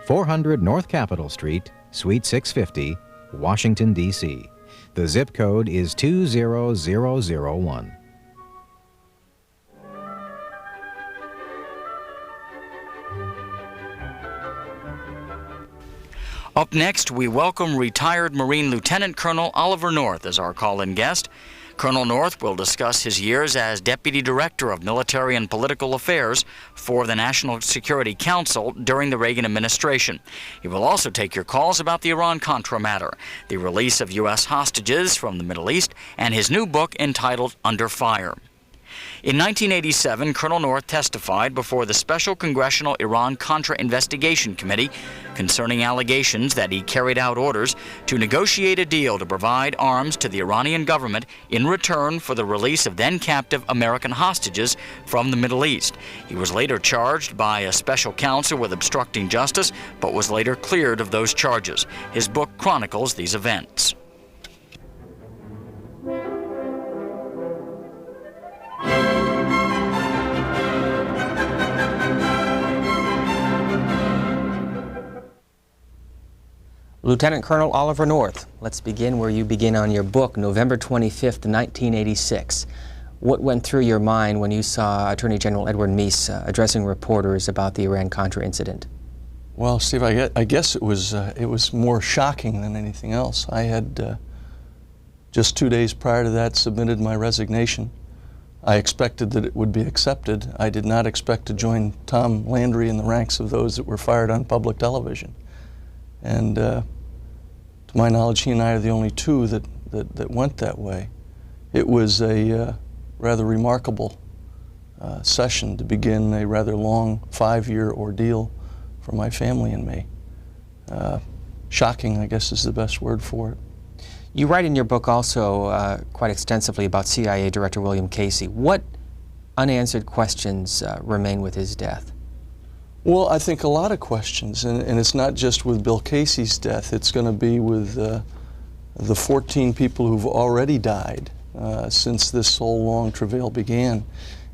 400 North Capitol Street, Suite 650, Washington, D.C. The zip code is 20001. Up next, we welcome retired Marine Lieutenant Colonel Oliver North as our call-in guest. Colonel North will discuss his years as Deputy Director of Military and Political Affairs for the National Security Council during the Reagan administration. He will also take your calls about the Iran-Contra matter, the release of U.S. hostages from the Middle East, and his new book entitled Under Fire. In 1987, Colonel North testified before the Special Congressional Iran-Contra Investigation Committee concerning allegations that he carried out orders to negotiate a deal to provide arms to the Iranian government in return for the release of then-captive American hostages from the Middle East. He was later charged by a special counsel with obstructing justice, but was later cleared of those charges. His book chronicles these events. Lieutenant Colonel Oliver North, let's begin where you begin on your book, November 25th, 1986. What went through your mind when you saw Attorney General Edward Meese addressing reporters about the Iran-Contra incident? Well, Steve, I guess it was more shocking than anything else. I had just 2 days prior to that submitted my resignation. I expected that it would be accepted. I did not expect to join Tom Landry in the ranks of those that were fired on public television. And to my knowledge, he and I are the only two that went that way. It was a rather remarkable session to begin a rather long 5-year ordeal for my family and me. Shocking, I guess, is the best word for it. You write in your book also quite extensively about CIA Director William Casey. What unanswered questions remain with his death? Well, I think a lot of questions, and it's not just with Bill Casey's death. It's going to be with the 14 people who've already died since this whole long travail began.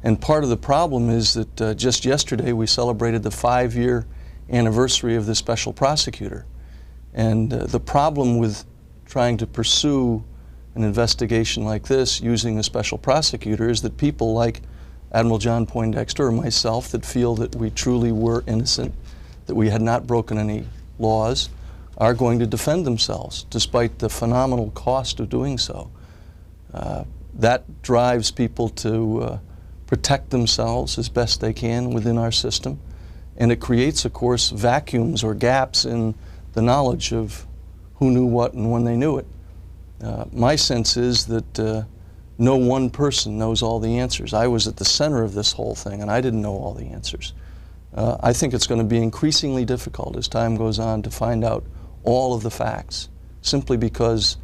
And part of the problem is that just yesterday we celebrated the 5-year anniversary of the special prosecutor. And the problem with trying to pursue an investigation like this using a special prosecutor is that people like Admiral John Poindexter or myself that feel that we truly were innocent, that we had not broken any laws, are going to defend themselves despite the phenomenal cost of doing so. That drives people to protect themselves as best they can within our system, and it creates, of course, vacuums or gaps in the knowledge of who knew what and when they knew it. My sense is that no one person knows all the answers. I was at the center of this whole thing, and I didn't know all the answers. I think it's going to be increasingly difficult as time goes on to find out all of the facts, simply because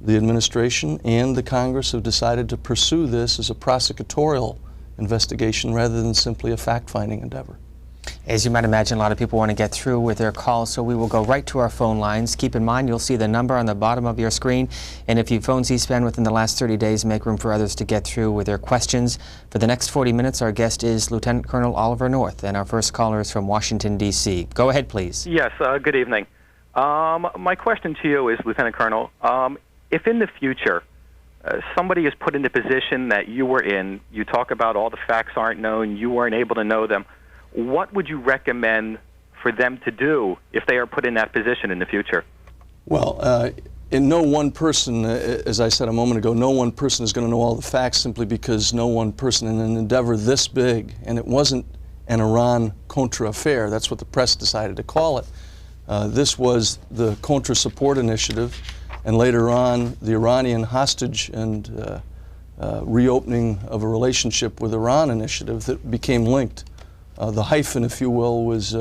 the administration and the Congress have decided to pursue this as a prosecutorial investigation rather than simply a fact-finding endeavor. As you might imagine, a lot of people want to get through with their calls, so we will go right to our phone lines. Keep in mind, you'll see the number on the bottom of your screen, and if you phone C-SPAN within the last 30 days, make room for others to get through with their questions. For the next 40 minutes, our guest is Lieutenant Colonel Oliver North, and our first caller is from Washington, D.C. Go ahead, please. Yes, good evening. My question to you is, Lieutenant Colonel, if in the future somebody is put in the position that you were in, you talk about all the facts aren't known, you weren't able to know them, what would you recommend for them to do if they are put in that position in the future? Well, in no one person, as I said a moment ago, no one person is going to know all the facts simply because no one person in an endeavor this big, and it wasn't an Iran-Contra affair, that's what the press decided to call it. This was the Contra Support Initiative, and later on the Iranian hostage and reopening of a relationship with Iran initiative that became linked. The hyphen, if you will, was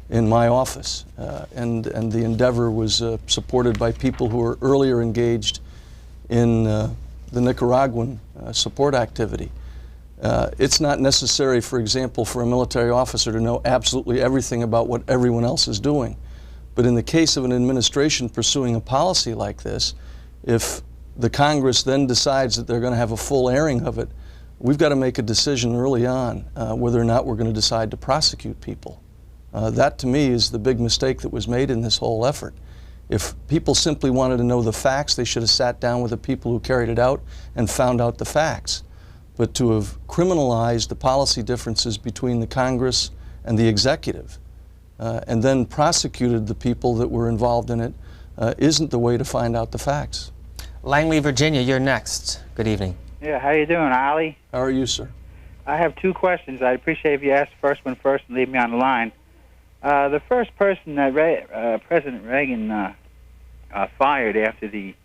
in my office, and the endeavor was supported by people who were earlier engaged in the Nicaraguan support activity. It's not necessary, for example, for a military officer to know absolutely everything about what everyone else is doing. But in the case of an administration pursuing a policy like this, if the Congress then decides that they're going to have a full airing of it, we've got to make a decision early on whether or not we're going to decide to prosecute people That to me is the big mistake that was made in this whole effort. If people simply wanted to know the facts, they should have sat down with the people who carried it out and found out the facts. But to have criminalized the policy differences between the Congress and the executive, and then prosecuted the people that were involved in it, isn't the way to find out the facts. Langley, Virginia, you're next. Good evening. Yeah, how you doing, Ali? How are you, sir? I have two questions. I'd appreciate if you ask the first one first and leave me on the line. The first person that President Reagan fired after the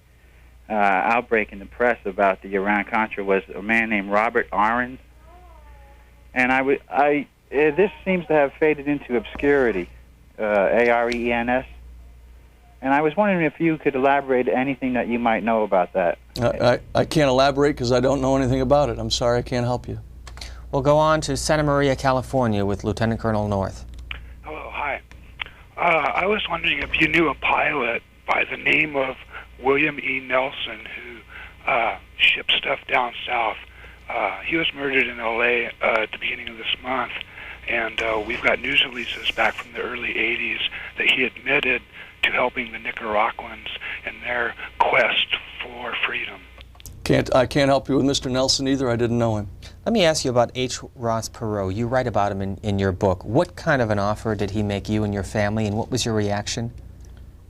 outbreak in the press about the Iran-Contra was a man named Robert Arens. And this seems to have faded into obscurity, A-R-E-N-S. And I was wondering if you could elaborate anything that you might know about that. I can't elaborate because I don't know anything about it. I'm sorry, I can't help you. We'll go on to Santa Maria, California with Lieutenant Colonel North. Hello, hi. I was wondering if you knew a pilot by the name of William E. Nelson who shipped stuff down south. He was murdered in L.A. At the beginning of this month, and we've got news releases back from the early 80s that he admitted to helping the Nicaraguans in their quest for freedom. I can't help you with Mr. Nelson either. I didn't know him. Let me ask you about H. Ross Perot. You write about him in your book. What kind of an offer did he make you and your family, and what was your reaction?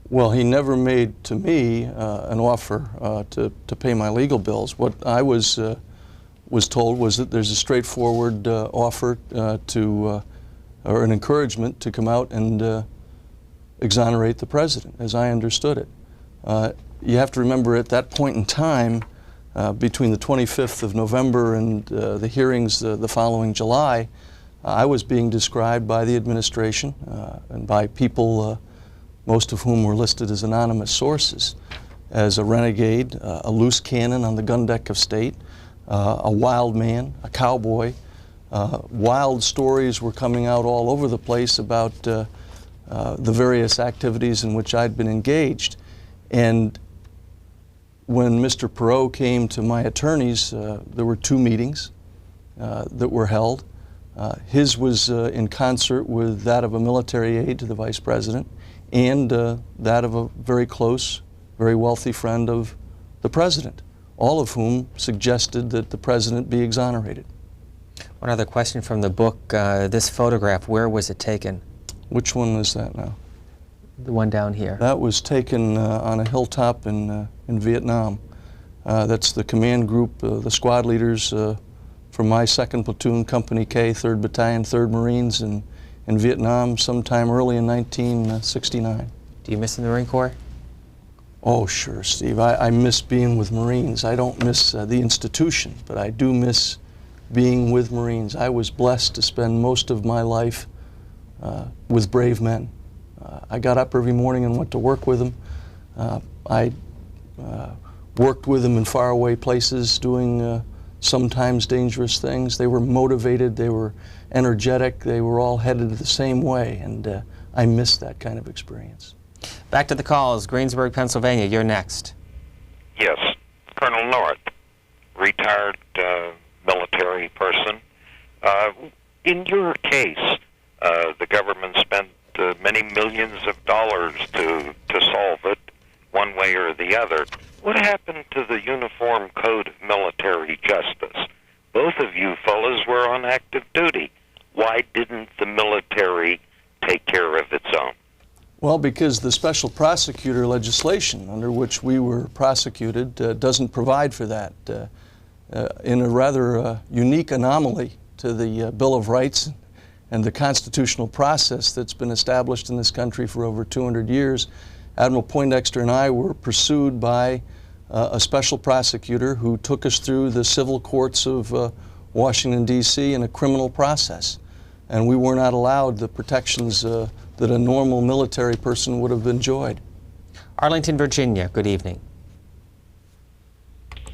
Well, he never made to me an offer to pay my legal bills. What I was told was that there's a straightforward offer or an encouragement to come out and exonerate the president, as I understood it. You have to remember at that point in time, between the 25th of November and the hearings the following July, I was being described by the administration and by people, most of whom were listed as anonymous sources, as a renegade, a loose cannon on the gun deck of state, a wild man, a cowboy. Wild stories were coming out all over the place about the various activities in which I'd been engaged. And when Mr. Perot came to my attorneys, there were two meetings that were held. His was in concert with that of a military aide to the vice president and that of a very close, very wealthy friend of the president, all of whom suggested that the president be exonerated. One other question from the book. This photograph, where was it taken? Which one is that now? The one down here. That was taken on a hilltop in Vietnam. That's the command group, the squad leaders from my 2nd Platoon, Company K, 3rd Battalion, 3rd Marines in Vietnam sometime early in 1969. Do you miss in the Marine Corps? Oh, sure, Steve. I miss being with Marines. I don't miss the institution, but I do miss being with Marines. I was blessed to spend most of my life with brave men. I got up every morning and went to work with them. I worked with them in faraway places doing sometimes dangerous things. They were motivated, they were energetic, they were all headed the same way, and I miss that kind of experience. Back to the calls. Greensburg, Pennsylvania, you're next. Yes, Colonel North, retired military person. In your case, the government spent many millions of dollars to solve it one way or the other. What happened to the Uniform Code of Military Justice? Both of you fellas were on active duty. Why didn't the military take care of its own? Well, because the special prosecutor legislation under which we were prosecuted doesn't provide for that. In a rather unique anomaly to the Bill of Rights and the constitutional process that's been established in this country for over 200 years, Admiral Poindexter and I were pursued by a special prosecutor who took us through the civil courts of Washington, D.C. in a criminal process. And we were not allowed the protections that a normal military person would have enjoyed. Arlington, Virginia, good evening.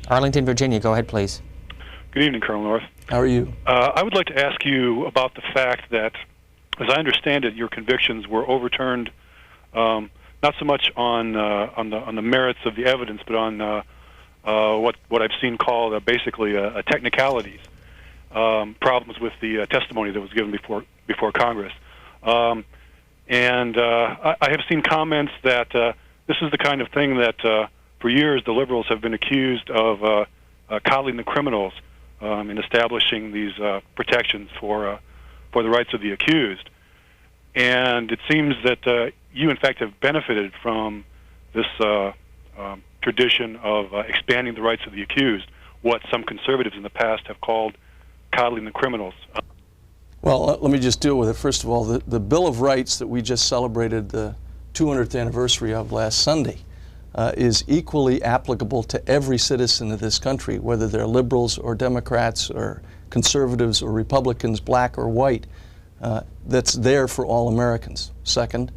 Arlington, Virginia, go ahead, please. Good evening, Colonel North. How are you? I would like to ask you about the fact that, as I understand it, your convictions were overturned, not so much on the merits of the evidence, but on what I've seen called basically technicalities, problems with the testimony that was given before Congress. And I have seen comments that this is the kind of thing that for years the liberals have been accused of coddling the criminals in establishing these protections for the rights of the accused. And it seems that you, in fact, have benefited from this tradition of expanding the rights of the accused, what some conservatives in the past have called coddling the criminals. Well, let me just deal with it. First of all, the Bill of Rights that we just celebrated the 200th anniversary of last Sunday is equally applicable to every citizen of this country, whether they're liberals or Democrats or conservatives or Republicans, black or white. That's there for all Americans. Second,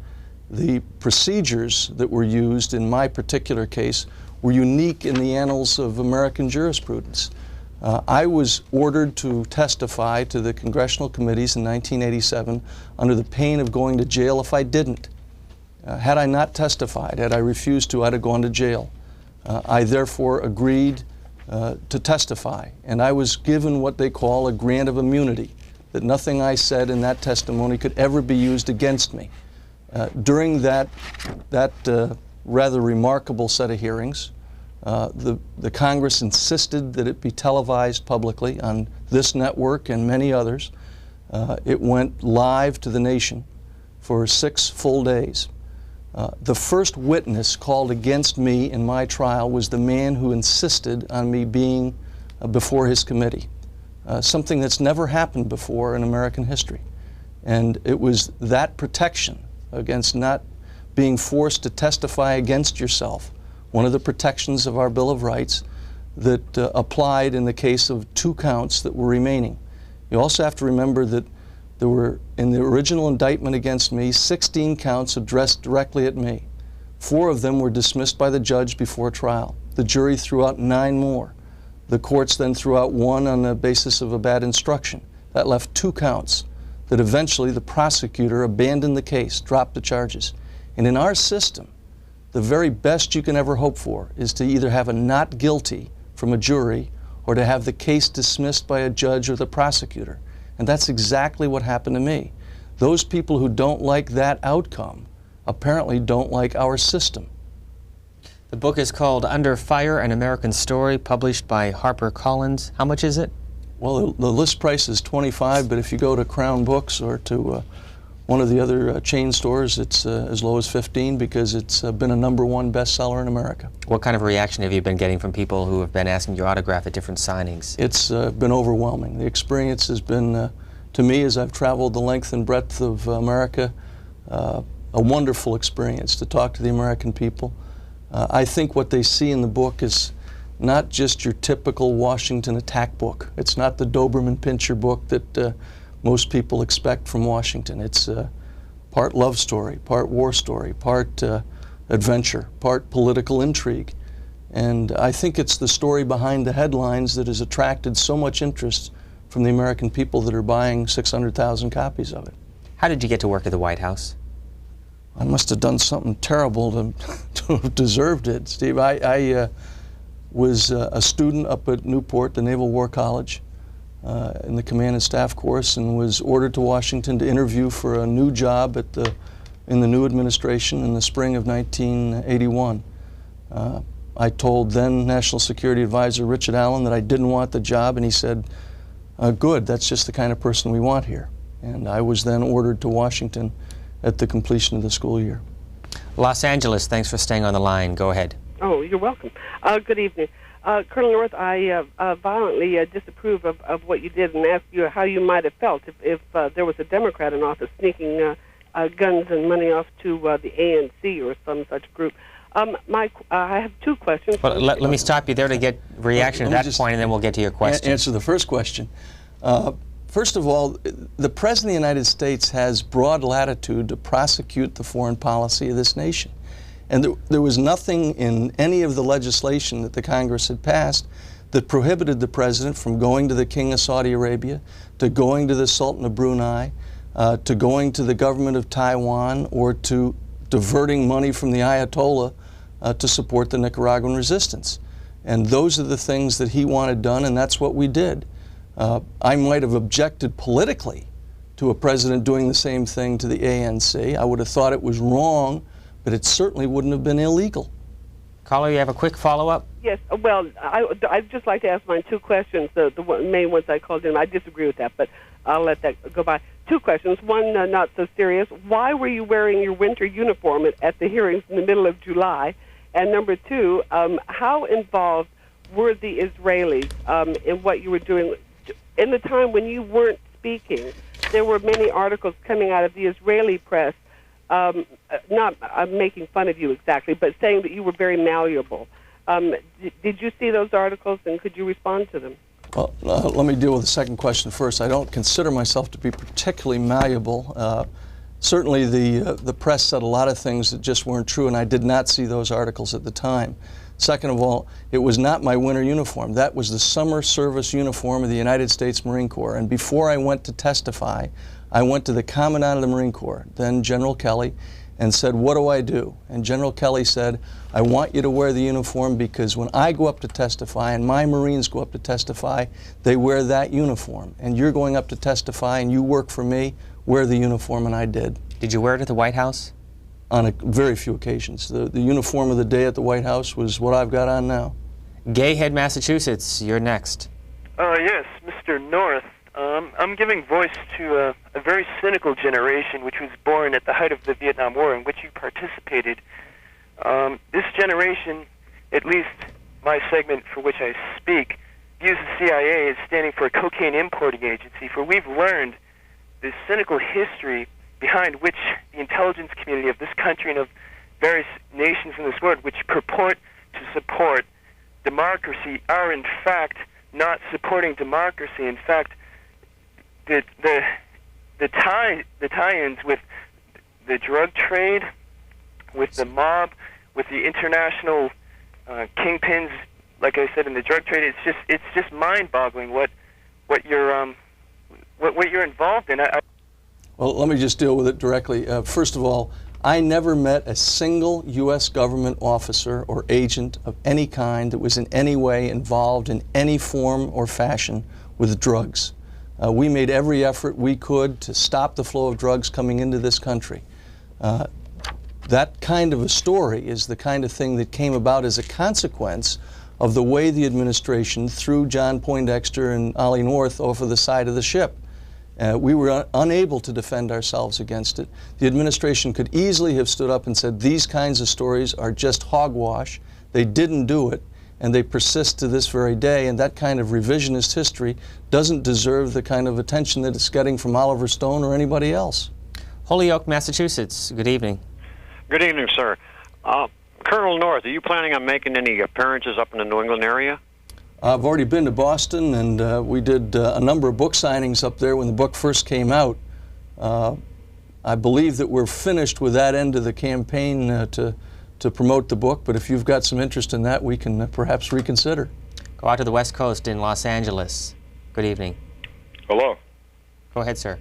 the procedures that were used in my particular case were unique in the annals of American jurisprudence. I was ordered to testify to the congressional committees in 1987 under the pain of going to jail if I didn't. Had I not testified, had I refused to, I'd have gone to jail. I therefore agreed to testify, and I was given what they call a grant of immunity, that nothing I said in that testimony could ever be used against me. During that rather remarkable set of hearings, the Congress insisted that it be televised publicly on this network and many others. It went live to the nation for 6 full days. The first witness called against me in my trial was the man who insisted on me being before his committee, something that's never happened before in American history. And it was that protection against not being forced to testify against yourself, one of the protections of our Bill of Rights, that applied in the case of 2 counts that were remaining. You also have to remember that there were, in the original indictment against me, 16 counts addressed directly at me. 4 of them were dismissed by the judge before trial. The jury threw out 9 more. The courts then threw out 1 on the basis of a bad instruction. That left 2 counts that eventually the prosecutor abandoned the case, dropped the charges. And in our system, the very best you can ever hope for is to either have a not guilty from a jury or to have the case dismissed by a judge or the prosecutor. And that's exactly what happened to me. Those people who don't like that outcome apparently don't like our system. The book is called Under Fire, An American Story, published by HarperCollins. How much is it? Well, the list price is $25, but if you go to Crown Books or to one of the other chain stores, it's as low as $15 because it's been a #1 bestseller in America. What kind of reaction have you been getting from people who have been asking your autograph at different signings? It's been overwhelming. The experience has been, to me, as I've traveled the length and breadth of America, a wonderful experience to talk to the American people. I think what they see in the book is not just your typical Washington attack book. It's not the Doberman-Pinscher book that most people expect from Washington. It's part love story, part war story, part adventure, part political intrigue. And I think it's the story behind the headlines that has attracted so much interest from the American people that are buying 600,000 copies of it. How did you get to work at the White House? I must have done something terrible to have deserved it, Steve. I was a student up at Newport, the Naval War College, in the Command and Staff course, and was ordered to Washington to interview for a new job in the new administration in the spring of 1981. I told then National Security Advisor Richard Allen that I didn't want the job, and he said, good, that's just the kind of person we want here. And I was then ordered to Washington at the completion of the school year. Los Angeles, thanks for staying on the line. Go ahead. Oh, you're welcome. Good evening. Colonel North, I violently disapprove of what you did and ask you how you might have felt if there was a Democrat in office sneaking guns and money off to the ANC or some such group. I have 2 questions. Well, let me stop you there to get reaction at that point, and then we'll get to your question. Answer the first question. First of all, the President of the United States has broad latitude to prosecute the foreign policy of this nation. And there was nothing in any of the legislation that the Congress had passed that prohibited the President from going to the King of Saudi Arabia, to going to the Sultan of Brunei, to going to the government of Taiwan, or to diverting money from the Ayatollah to support the Nicaraguan resistance. And those are the things that he wanted done, and that's what we did. I might have objected politically to a president doing the same thing to the ANC. I would have thought it was wrong, but it certainly wouldn't have been illegal. Caller, you have a quick follow-up? Yes. Well, I'd just like to ask my two questions. The main ones I called in, I disagree with that, but I'll let that go by. Two questions. One, not so serious. Why were you wearing your winter uniform at the hearings in the middle of July? And number two, how involved were the Israelis in what you were doing? In the time when you weren't speaking, there were many articles coming out of the Israeli press, not making fun of you exactly, but saying that you were very malleable. Did you see those articles, and could you respond to them? Well, let me deal with the second question first. I don't consider myself to be particularly malleable. Certainly the press said a lot of things that just weren't true, and I did not see those articles at the time. Second of all, it was not my winter uniform. That was the summer service uniform of the United States Marine Corps. And before I went to testify, I went to the Commandant of the Marine Corps, then General Kelly, and said, what do I do? And General Kelly said, I want you to wear the uniform because when I go up to testify and my Marines go up to testify, they wear that uniform. And you're going up to testify and you work for me, wear the uniform, and I did. Did you wear it at the White House? On very few occasions. The uniform of the day at the White House was what I've got on now. Gayhead, Massachusetts, you're next. Yes, Mr. North. I'm giving voice to a very cynical generation which was born at the height of the Vietnam War in which you participated. This generation, at least my segment for which I speak, views the CIA as standing for a cocaine importing agency, for we've learned this cynical history behind which the intelligence community of this country and of various nations in this world which purport to support democracy are in fact not supporting democracy. In fact, the tie-ins with the drug trade, with the mob, with the international kingpins, like I said, in the drug trade, it's just mind-boggling what you're involved in. Well, let me just deal with it directly. First of all, I never met a single U.S. government officer or agent of any kind that was in any way involved in any form or fashion with drugs. We made every effort we could to stop the flow of drugs coming into this country. That kind of a story is the kind of thing that came about as a consequence of the way the administration threw John Poindexter and Ollie North over the side of the ship. We were unable to defend ourselves against it. The administration could easily have stood up and said, these kinds of stories are just hogwash. They didn't do it, and they persist to this very day, and that kind of revisionist history doesn't deserve the kind of attention that it's getting from Oliver Stone or anybody else. Holyoke, Massachusetts, good evening. Good evening, sir. Colonel North, are you planning on making any appearances up in the New England area? I've already been to Boston, and we did a number of book signings up there when the book first came out. I believe that we're finished with that end of the campaign to promote the book, but if you've got some interest in that, we can perhaps reconsider. Go out to the West Coast in Los Angeles. Good evening. Hello. Go ahead, sir.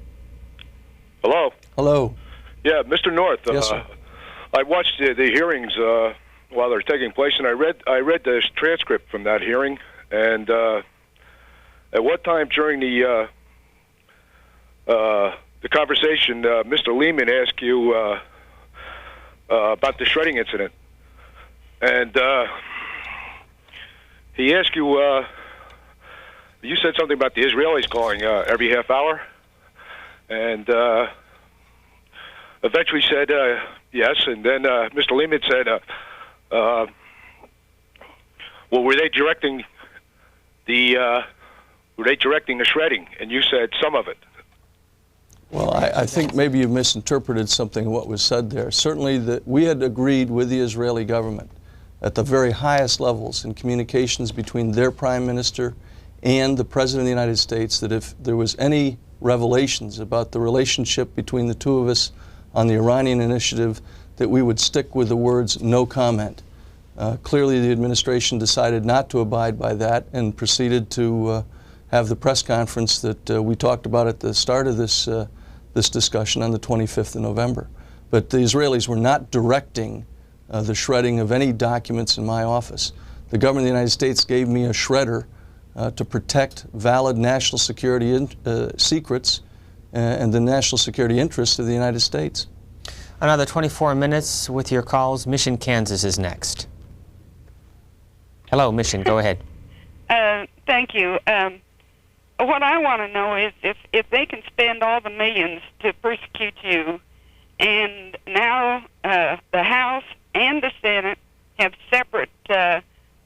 Hello. Hello. Yeah, Mr. North. Yes, sir. I watched the hearings while they're taking place, and I read the transcript from that hearing. And at what time during the conversation, Mr. Lehman asked you about the shredding incident, and he asked you. You said something about the Israelis calling every half hour, and eventually said yes. And then Mr. Lehman said, "Well, were they directing the shredding?" And you said some of it. Well, I think maybe you misinterpreted something of what was said there. Certainly that we had agreed with the Israeli government at the very highest levels in communications between their prime minister and the President of the United States that if there was any revelations about the relationship between the two of us on the Iranian initiative, that we would stick with the words no comment. Clearly the administration decided not to abide by that and proceeded to have the press conference that we talked about at the start of this discussion on the 25th of November. But the Israelis were not directing the shredding of any documents in my office. The government of the United States gave me a shredder to protect valid national security secrets and the national security interests of the United States. Another 24 minutes with your calls. Mission, Kansas is next. Hello, Mission, go ahead. Thank you. What I want to know is if they can spend all the millions to persecute you, and now the House and the Senate have separate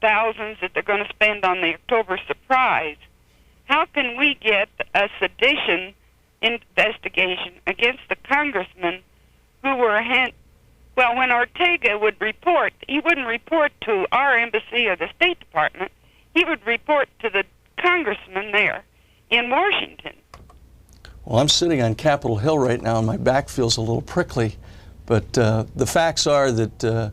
thousands that they're going to spend on the October surprise, how can we get a sedition investigation against the congressmen who were when Ortega would report, he wouldn't report to our embassy or the State Department. He would report to the congressman there in Washington. Well, I'm sitting on Capitol Hill right now, and my back feels a little prickly. But the facts are that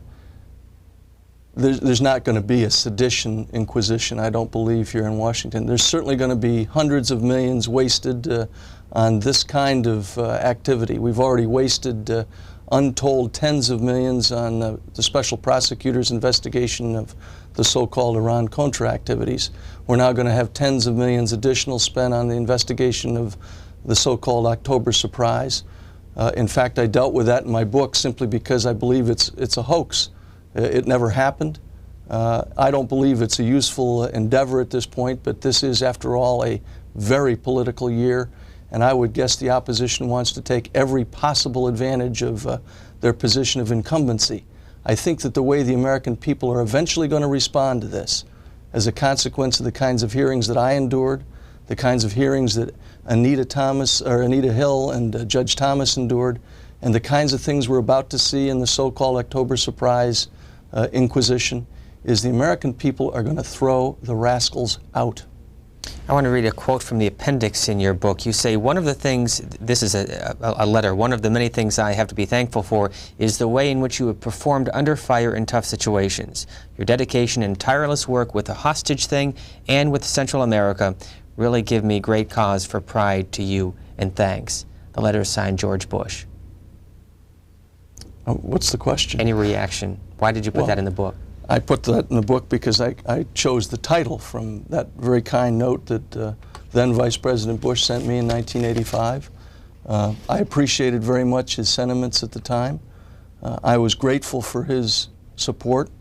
there's not going to be a sedition inquisition, I don't believe, here in Washington. There's certainly going to be hundreds of millions wasted on this kind of activity. We've already wasted untold tens of millions on the special prosecutor's investigation of the so-called Iran-Contra activities. We're now going to have tens of millions additional spent on the investigation of the so-called October surprise. In fact, I dealt with that in my book simply because I believe it's a hoax. It never happened. I don't believe it's a useful endeavor at this point, but this is, after all, a very political year, and I would guess the opposition wants to take every possible advantage of their position of incumbency. I think that the way the American people are eventually going to respond to this, as a consequence of the kinds of hearings that I endured, the kinds of hearings that Anita Hill and Judge Thomas endured, and the kinds of things we're about to see in the so-called October surprise inquisition, is the American people are going to throw the rascals out. I want to read a quote from the appendix in your book. You say, one of the things, this is a letter, one of the many things I have to be thankful for is the way in which you have performed under fire in tough situations. Your dedication and tireless work with the hostage thing and with Central America really give me great cause for pride to you and thanks. The letter is signed George Bush. What's the question? Any reaction? Why did you put that in the book? I put that in the book because I chose the title from that very kind note that then Vice President Bush sent me in 1985. I appreciated very much his sentiments at the time. I was grateful for his support,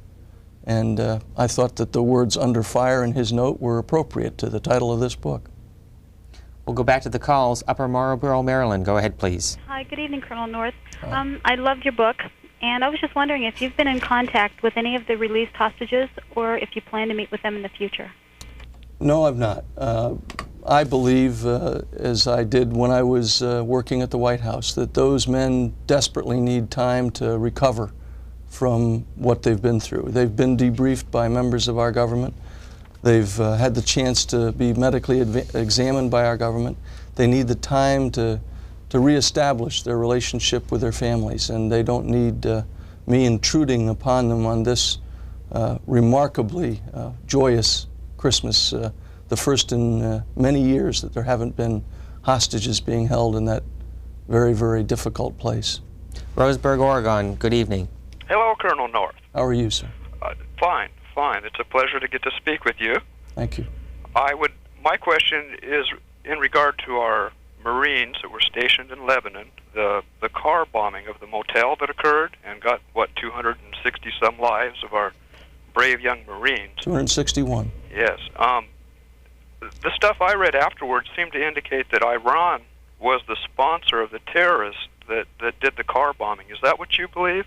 and I thought that the words "under fire" in his note were appropriate to the title of this book. We'll go back to the calls. Upper Marlboro, Maryland. Go ahead, please. Hi, good evening, Colonel North. I loved your book, and I was just wondering if you've been in contact with any of the released hostages or if you plan to meet with them in the future. No, I've not. I believe, as I did when I was working at the White House, that those men desperately need time to recover from what they've been through. They've been debriefed by members of our government. They've had the chance to be medically examined by our government. They need the time to reestablish their relationship with their families, and they don't need me intruding upon them on this remarkably joyous Christmas, the first in many years that there haven't been hostages being held in that very, very difficult place. Roseburg, Oregon, good evening. Hello, Colonel North. How are you, sir? Fine. It's a pleasure to get to speak with you. Thank you. My question is in regard to our Marines that were stationed in Lebanon, the car bombing of the motel that occurred and got, 260-some lives of our brave young Marines. 261. Yes. The stuff I read afterwards seemed to indicate that Iran was the sponsor of the terrorists that did the car bombing. Is that what you believe?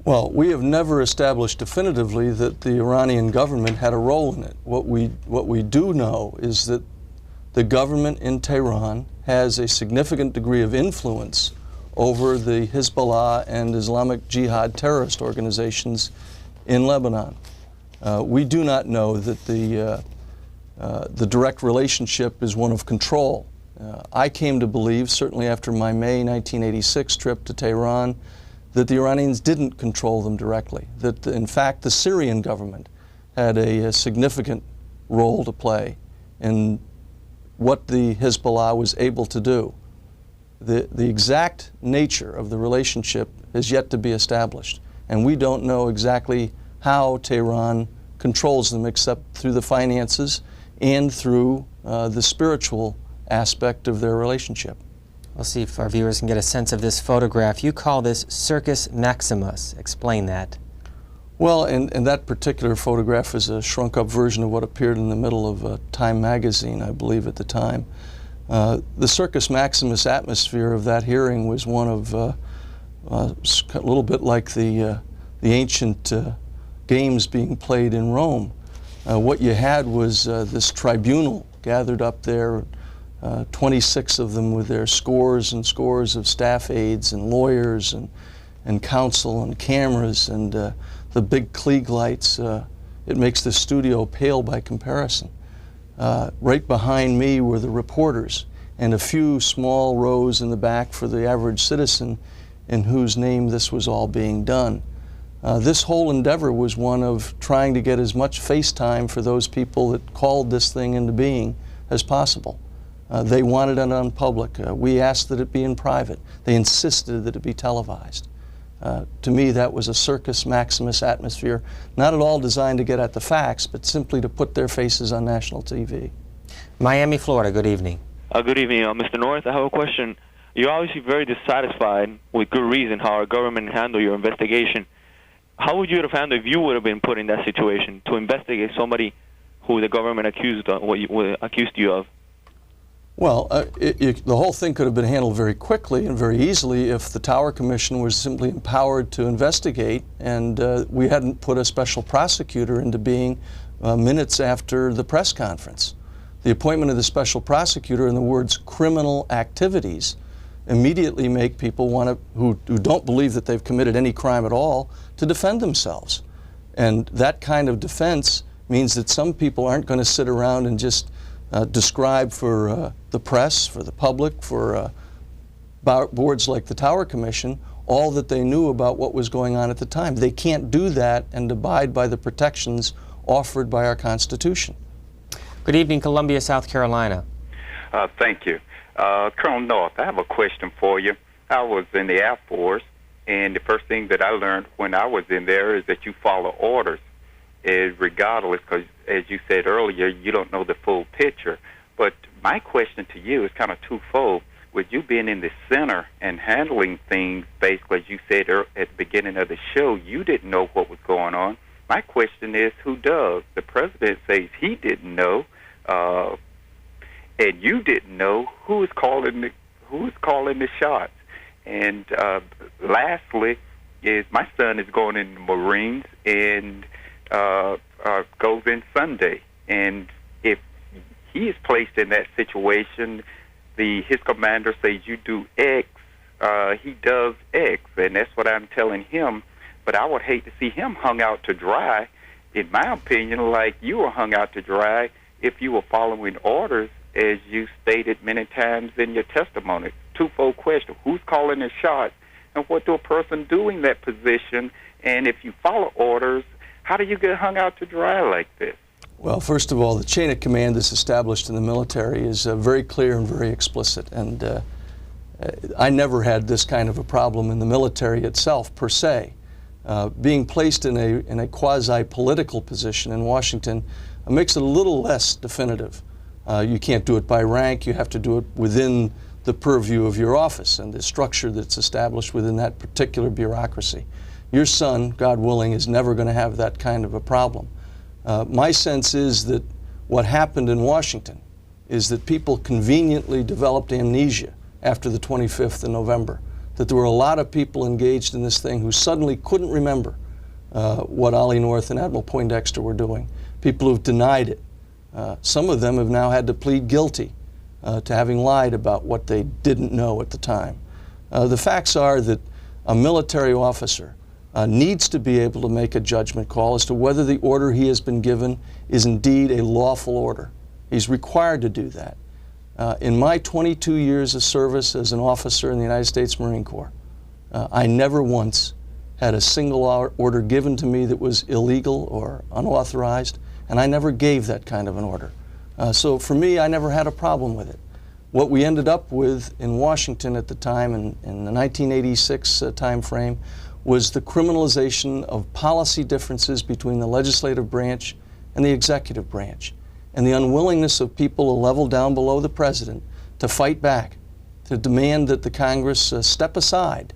Well, we have never established definitively that the Iranian government had a role in it. What we do know is that the government in Tehran has a significant degree of influence over the Hezbollah and Islamic Jihad terrorist organizations in Lebanon. We do not know that the direct relationship is one of control. I came to believe, certainly after my May 1986 trip to Tehran, that the Iranians didn't control them directly, that in fact the Syrian government had a significant role to play in what the Hezbollah was able to do. The exact nature of the relationship is yet to be established, and we don't know exactly how Tehran controls them except through the finances and through the spiritual aspect of their relationship. We'll see if our viewers can get a sense of this photograph. You call this Circus Maximus. Explain that. Well, and that particular photograph is a shrunk-up version of what appeared in the middle of Time magazine, I believe, at the time. The Circus Maximus atmosphere of that hearing was one of a little bit like the ancient games being played in Rome. What you had was this tribunal gathered up there, 26 of them with their scores and scores of staff aides and lawyers and counsel and cameras and the big Klieg lights. It makes the studio pale by comparison. Right behind me were the reporters and a few small rows in the back for the average citizen in whose name this was all being done. This whole endeavor was one of trying to get as much face time for those people that called this thing into being as possible. They wanted it on public. We asked that it be in private. They insisted that it be televised. To me, that was a Circus Maximus atmosphere, not at all designed to get at the facts, but simply to put their faces on national TV. Miami, Florida, good evening. Good evening, Mr. North. I have a question. You're obviously very dissatisfied, with good reason, how our government handled your investigation. How would you have handled if you would have been put in that situation to investigate somebody who the government accused you of? Well, the whole thing could have been handled very quickly and very easily if the Tower Commission was simply empowered to investigate and we hadn't put a special prosecutor into being minutes after the press conference. The appointment of the special prosecutor and the words criminal activities immediately make people who don't believe that they've committed any crime at all to defend themselves. And that kind of defense means that some people aren't going to sit around and just describe for the press, for the public, for boards like the Tower Commission, all that they knew about what was going on at the time. They can't do that and abide by the protections offered by our Constitution. Good evening, Columbia, South Carolina. Thank you. Colonel North, I have a question for you. I was in the Air Force, and the first thing that I learned when I was in there is that you follow orders, regardless, because as you said earlier, you don't know the full picture. But my question to you is kind of twofold. With you being in the center and handling things, basically, as you said at the beginning of the show, you didn't know what was going on. My question is, who does? The president says he didn't know, and you didn't know who is calling the shots. And lastly, is my son is going in the Marines and goes in Sunday, and if he is placed in that situation, his commander says you do X, he does X, and that's what I'm telling him. But I would hate to see him hung out to dry, in my opinion, like you were hung out to dry if you were following orders, as you stated many times in your testimony. Twofold question: who's calling the shots, and what do a person do in that position? And if you follow orders, how do you get hung out to dry like this? Well, first of all, the chain of command that's established in the military is very clear and very explicit. And I never had this kind of a problem in the military itself, per se. Being placed in a quasi-political position in Washington makes it a little less definitive. You can't do it by rank. You have to do it within the purview of your office and the structure that's established within that particular bureaucracy. Your son, God willing, is never going to have that kind of a problem. My sense is that what happened in Washington is that people conveniently developed amnesia after the 25th of November, that there were a lot of people engaged in this thing who suddenly couldn't remember what Ollie North and Admiral Poindexter were doing, people who've denied it. Some of them have now had to plead guilty to having lied about what they didn't know at the time. The facts are that a military officer needs to be able to make a judgment call as to whether the order he has been given is indeed a lawful order. He's required to do that. In my 22 years of service as an officer in the United States Marine Corps, I never once had a single order given to me that was illegal or unauthorized, and I never gave that kind of an order. So for me, I never had a problem with it. What we ended up with in Washington at the time, in the 1986 time frame, was the criminalization of policy differences between the legislative branch and the executive branch, and the unwillingness of people a level down below the president to fight back, to demand that the Congress step aside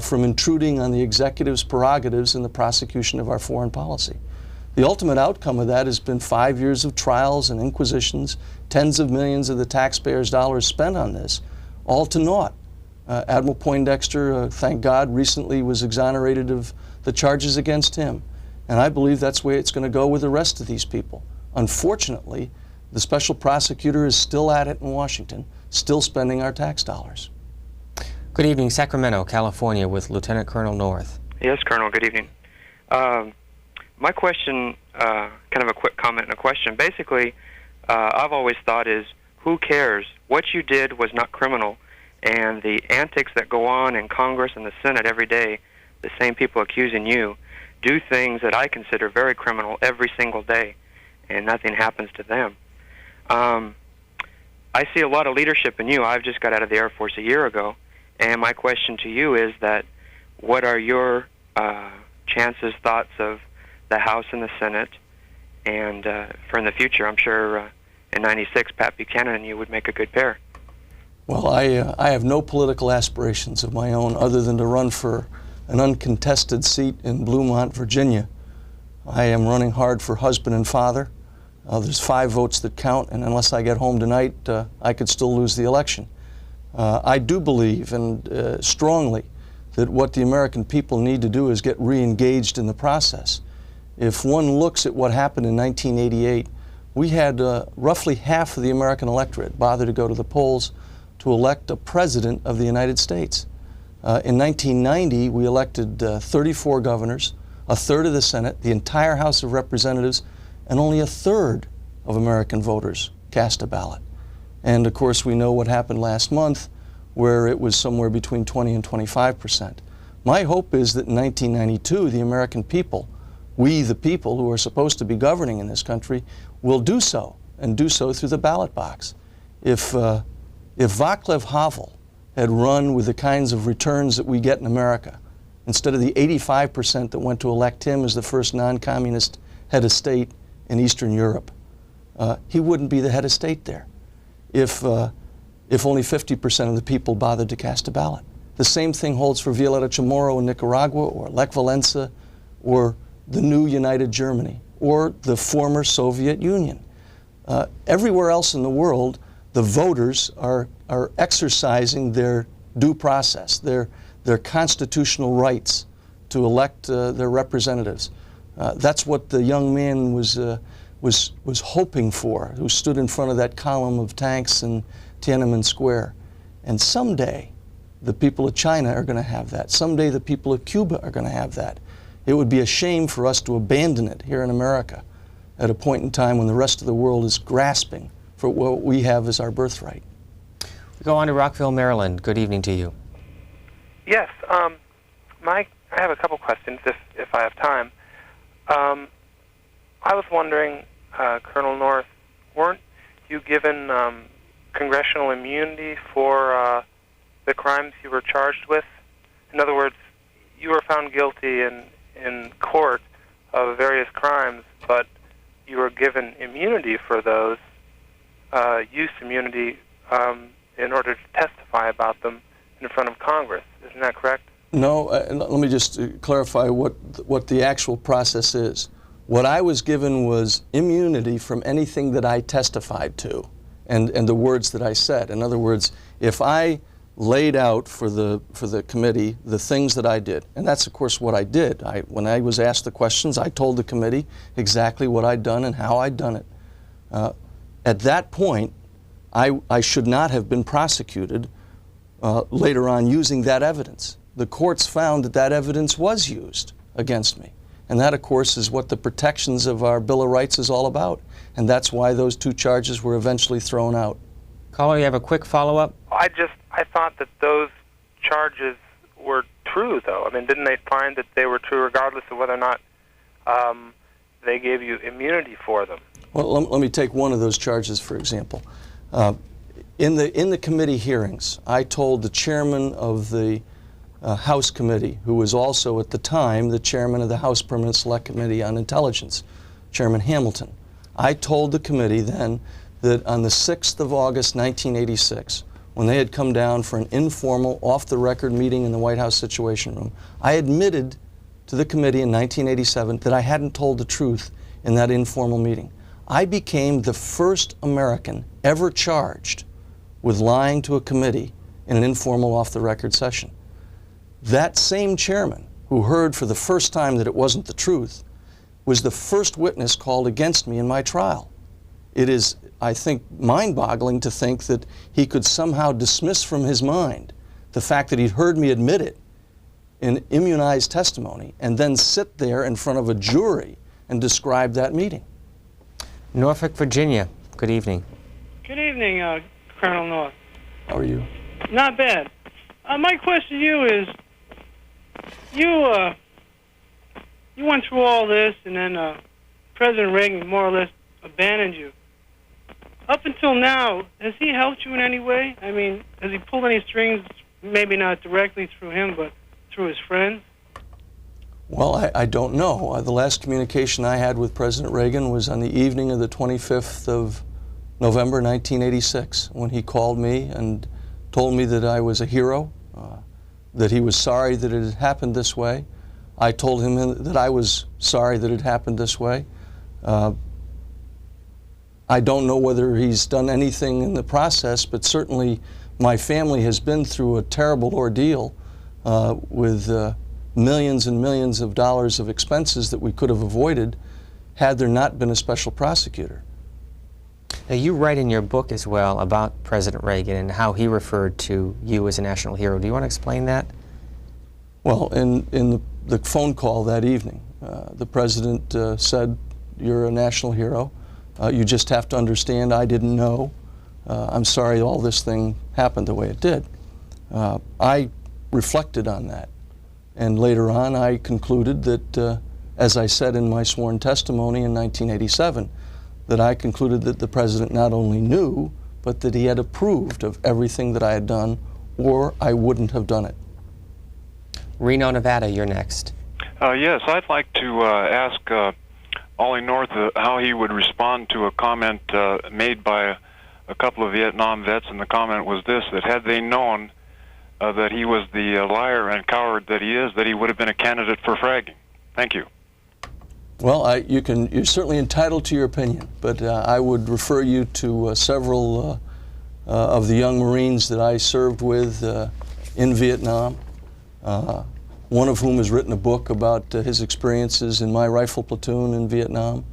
from intruding on the executive's prerogatives in the prosecution of our foreign policy. The ultimate outcome of that has been 5 years of trials and inquisitions, tens of millions of the taxpayers' dollars spent on this, all to naught. Admiral Poindexter, thank God, recently was exonerated of the charges against him. And I believe that's the way it's going to go with the rest of these people. Unfortunately, the special prosecutor is still at it in Washington, still spending our tax dollars. Good evening, Sacramento, California, with Lieutenant Colonel North. Yes, Colonel, good evening. My question, kind of a quick comment and a question. Basically, I've always thought is, who cares? What you did was not criminal, and the antics that go on in Congress and the Senate every day, the same people accusing you, do things that I consider very criminal every single day, and nothing happens to them. I see a lot of leadership in you. I've just got out of the Air Force a year ago, and my question to you is that what are your chances, thoughts of the House and the Senate, and for in the future? I'm sure in '96, Pat Buchanan and you would make a good pair. Well, I have no political aspirations of my own other than to run for an uncontested seat in Bluemont, Virginia. I am running hard for husband and father. There's 5 votes that count, and unless I get home tonight, I could still lose the election. I do believe, and strongly, that what the American people need to do is get re-engaged in the process. If one looks at what happened in 1988, we had roughly half of the American electorate bother to go to the polls to elect a president of the United States. In 1990, we elected 34 governors, a third of the Senate, the entire House of Representatives, and only a third of American voters cast a ballot. And of course, we know what happened last month, where it was somewhere between 20 and 25%. My hope is that in 1992, the American people, we the people who are supposed to be governing in this country, will do so, and do so through the ballot box. If Václav Havel had run with the kinds of returns that we get in America, instead of the 85% that went to elect him as the first non-communist head of state in Eastern Europe, he wouldn't be the head of state there if only 50% of the people bothered to cast a ballot. The same thing holds for Violeta Chamorro in Nicaragua, or Lech Walesa, or the new United Germany, or the former Soviet Union. Everywhere else in the world, the voters are exercising their due process, their constitutional rights to elect their representatives. That's what the young man was hoping for, who stood in front of that column of tanks in Tiananmen Square. And someday, the people of China are going to have that. Someday, the people of Cuba are going to have that. It would be a shame for us to abandon it here in America at a point in time when the rest of the world is grasping for what we have as our birthright. We go on to Rockville, Maryland. Good evening to you. Yes, I have a couple questions if I have time. I was wondering, Colonel North, weren't you given congressional immunity for the crimes you were charged with? In other words, you were found guilty in court of various crimes, but you were given immunity for those, use immunity in order to testify about them in front of Congress. Isn't that correct? No, let me just clarify what the actual process is. What I was given was immunity from anything that I testified to and the words that I said. In other words, if I laid out for the committee the things that I did, and that's of course what I did. When I was asked the questions, I told the committee exactly what I'd done and how I'd done it. At that point, I should not have been prosecuted later on using that evidence. The courts found that that evidence was used against me. And that, of course, is what the protections of our Bill of Rights is all about. And that's why those 2 charges were eventually thrown out. Caller, you have a quick follow-up? I thought that those charges were true, though. I mean, didn't they find that they were true regardless of whether or not they gave you immunity for them? Well, let me take one of those charges, for example. In the committee hearings, I told the chairman of the House Committee, who was also at the time the chairman of the House Permanent Select Committee on Intelligence, Chairman Hamilton. I told the committee then that on the 6th of August, 1986, when they had come down for an informal, off-the-record meeting in the White House Situation Room, I admitted to the committee in 1987 that I hadn't told the truth in that informal meeting. I became the first American ever charged with lying to a committee in an informal, off-the-record session. That same chairman, who heard for the first time that it wasn't the truth, was the first witness called against me in my trial. It is, I think, mind-boggling to think that he could somehow dismiss from his mind the fact that he'd heard me admit it in immunized testimony and then sit there in front of a jury and describe that meeting. Norfolk, Virginia. Good evening. Good evening, Colonel North. How are you? Not bad. My question to you is, you went through all this, and then President Reagan more or less abandoned you. Up until now, has he helped you in any way? I mean, has he pulled any strings, maybe not directly through him, but through his friends? Well, I don't know. The last communication I had with President Reagan was on the evening of the 25th of November 1986, when he called me and told me that I was a hero, that he was sorry that it had happened this way. I told him that I was sorry that it happened this way. I don't know whether he's done anything in the process, but certainly my family has been through a terrible ordeal with millions and millions of dollars of expenses that we could have avoided had there not been a special prosecutor. Now, you write in your book as well about President Reagan and how he referred to you as a national hero. Do you want to explain that? Well, in the phone call that evening, the president said, "You're a national hero. You just have to understand I didn't know. I'm sorry all this thing happened the way it did." I reflected on that. And later on, I concluded that, as I said in my sworn testimony in 1987, that I concluded that the president not only knew, but that he had approved of everything that I had done, or I wouldn't have done it. Reno, Nevada, you're next. Yes, I'd like to ask Ollie North how he would respond to a comment made by a couple of Vietnam vets, and the comment was this, that had they known that he was the liar and coward that he is, that he would have been a candidate for fragging. Thank you. Well, you're certainly entitled to your opinion, but I would refer you to several of the young Marines that I served with in Vietnam, one of whom has written a book about his experiences in my rifle platoon in Vietnam.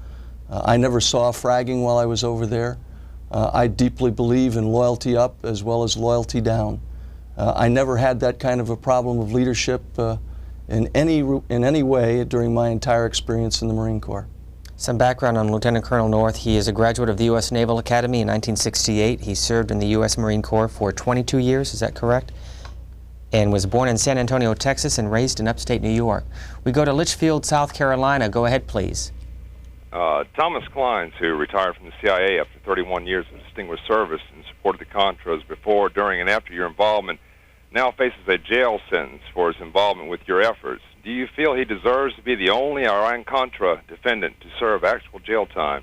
I never saw fragging while I was over there. I deeply believe in loyalty up as well as loyalty down. I never had that kind of a problem of leadership in any way during my entire experience in the Marine Corps. Some background on Lieutenant Colonel North. He is a graduate of the U.S. Naval Academy in 1968. He served in the U.S. Marine Corps for 22 years, is that correct? And was born in San Antonio, Texas, and raised in upstate New York. We go to Litchfield, South Carolina. Go ahead, please. Thomas Clines, who retired from the CIA after 31 years of distinguished service and supported the Contras before, during, and after your involvement, now faces a jail sentence for his involvement with your efforts. Do you feel he deserves to be the only Iran-Contra defendant to serve actual jail time?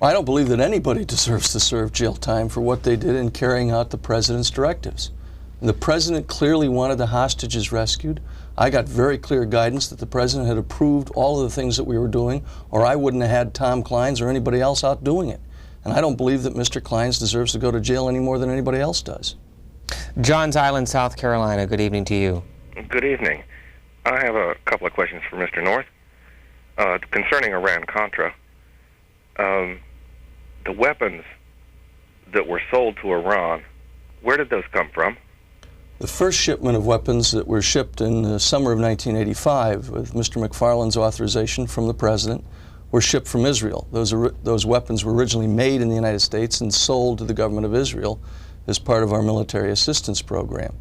I don't believe that anybody deserves to serve jail time for what they did in carrying out the president's directives. And the president clearly wanted the hostages rescued. I got very clear guidance that the president had approved all of the things that we were doing, or I wouldn't have had Tom Clines or anybody else out doing it. And I don't believe that Mr. Clines deserves to go to jail any more than anybody else does. Johns Island, South Carolina. Good evening to you. Good evening. I have a couple of questions for Mr. North. Concerning Iran-Contra, the weapons that were sold to Iran, where did those come from? The first shipment of weapons that were shipped in the summer of 1985, with Mr. McFarland's authorization from the president, were shipped from Israel. Those weapons were originally made in the United States and sold to the government of Israel as part of our military assistance program.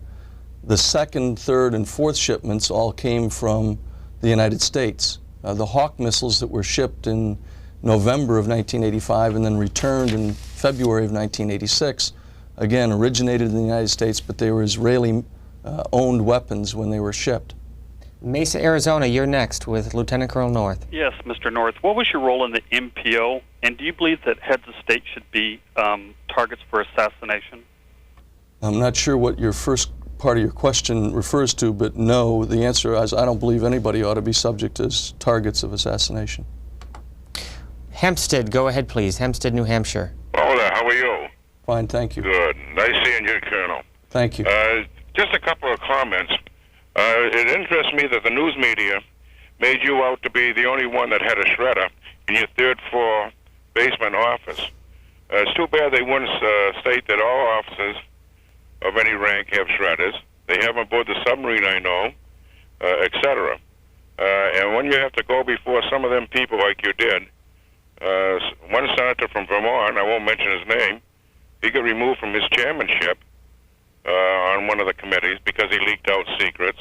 The second, third, and fourth shipments all came from the United States. The Hawk missiles that were shipped in November of 1985 and then returned in February of 1986, again, originated in the United States, but they were Israeli-owned weapons when they were shipped. Mesa, Arizona, you're next with Lieutenant Colonel North. Yes, Mr. North. What was your role in the MPO, and do you believe that heads of state should be targets for assassination? I'm not sure what your first part of your question refers to, but no, the answer is I don't believe anybody ought to be subject as targets of assassination. Hempstead, go ahead, please. Hempstead, New Hampshire. Hello there, how are you? Fine, thank you. Good. Nice seeing you, Colonel. Thank you. Just a couple of comments. It interests me that the news media made you out to be the only one that had a shredder in your third floor basement office. It's too bad they wouldn't state that all officers of any rank have shredders. They have them aboard the submarine, I know, etc. And when you have to go before some of them people like you did, one senator from Vermont, I won't mention his name, he got removed from his chairmanship on one of the committees because he leaked out secrets.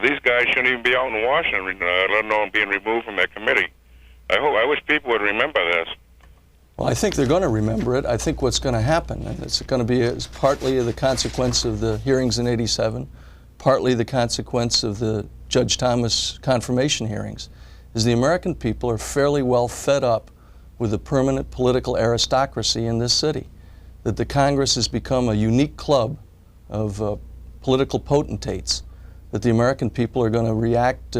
These guys shouldn't even be out in Washington, let alone being removed from their committee. I wish people would remember this. Well, I think they're going to remember it. I think what's going to happen, and it's going to be partly the consequence of the hearings in '87, partly the consequence of the Judge Thomas confirmation hearings, is the American people are fairly well fed up with the permanent political aristocracy in this city, that the Congress has become a unique club of political potentates, that the American people are going to react,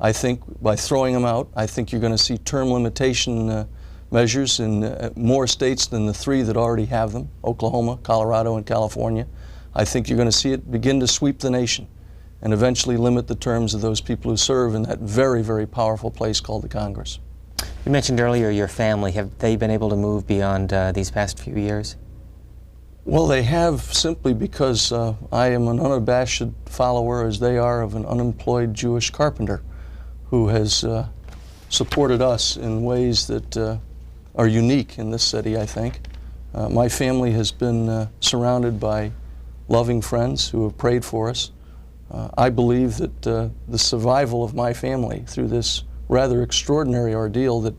I think, by throwing them out. I think you're going to see term limitation measures in more states than the 3 that already have them, Oklahoma, Colorado, and California. I think you're going to see it begin to sweep the nation and eventually limit the terms of those people who serve in that very, very powerful place called the Congress. You mentioned earlier your family. Have they been able to move beyond these past few years? Well, they have, simply because I am an unabashed follower, as they are, of an unemployed Jewish carpenter who has supported us in ways that are unique in this city, I think. My family has been surrounded by loving friends who have prayed for us. I believe that the survival of my family through this rather extraordinary ordeal that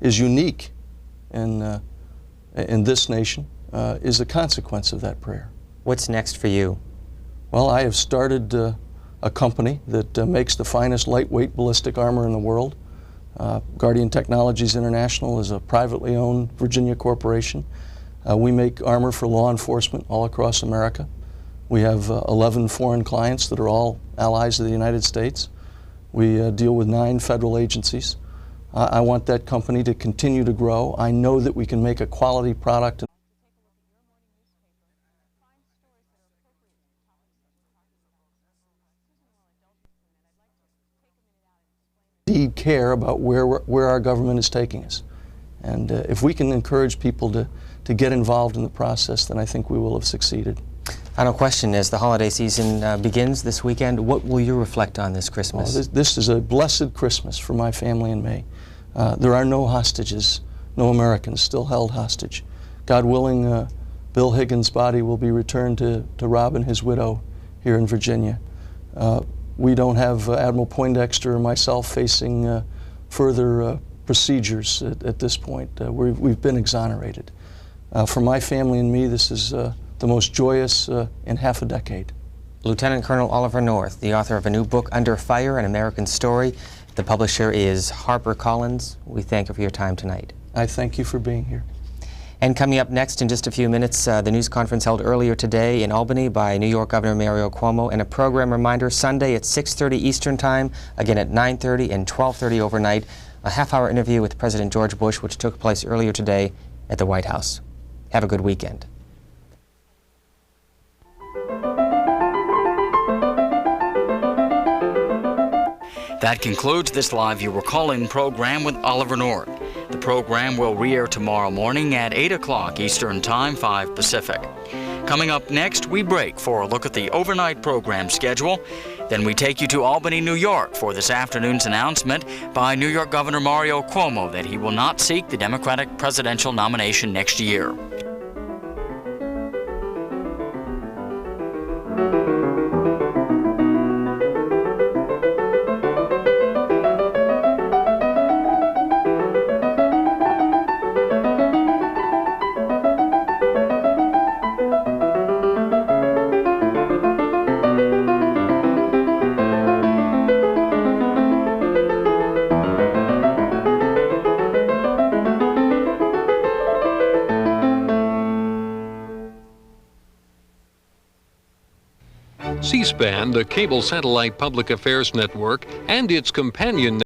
is unique in this nation is a consequence of that prayer. What's next for you? Well, I have started a company that makes the finest lightweight ballistic armor in the world. Guardian Technologies International is a privately owned Virginia corporation. We make armor for law enforcement all across America. We have 11 foreign clients that are all allies of the United States. We deal with 9 federal agencies. I want that company to continue to grow. I know that we can make a quality product. Indeed care about where our government is taking us. And if we can encourage people to get involved in the process, then I think we will have succeeded. Final question, as the holiday season begins this weekend, what will you reflect on this Christmas? This is a blessed Christmas for my family and me. There are no hostages, no Americans still held hostage. God willing, Bill Higgins' body will be returned to Rob and his widow here in Virginia. We don't have Admiral Poindexter or myself facing further procedures at this point. We've been exonerated. For my family and me, this is the most joyous in half a decade. Lieutenant Colonel Oliver North, the author of a new book, Under Fire, An American Story. The publisher is HarperCollins. We thank you for your time tonight. I thank you for being here. And coming up next in just a few minutes, the news conference held earlier today in Albany by New York Governor Mario Cuomo, and a program reminder Sunday at 6:30 Eastern Time, again at 9:30 and 12:30 overnight, a half-hour interview with President George Bush, which took place earlier today at the White House. Have a good weekend. That concludes this live viewer call-in program with Oliver North. The program will re-air tomorrow morning at 8 o'clock Eastern Time, 5 Pacific. Coming up next, we break for a look at the overnight program schedule. Then we take you to Albany, New York for this afternoon's announcement by New York Governor Mario Cuomo that he will not seek the Democratic presidential nomination next year. C-SPAN, the cable satellite public affairs network, and its companion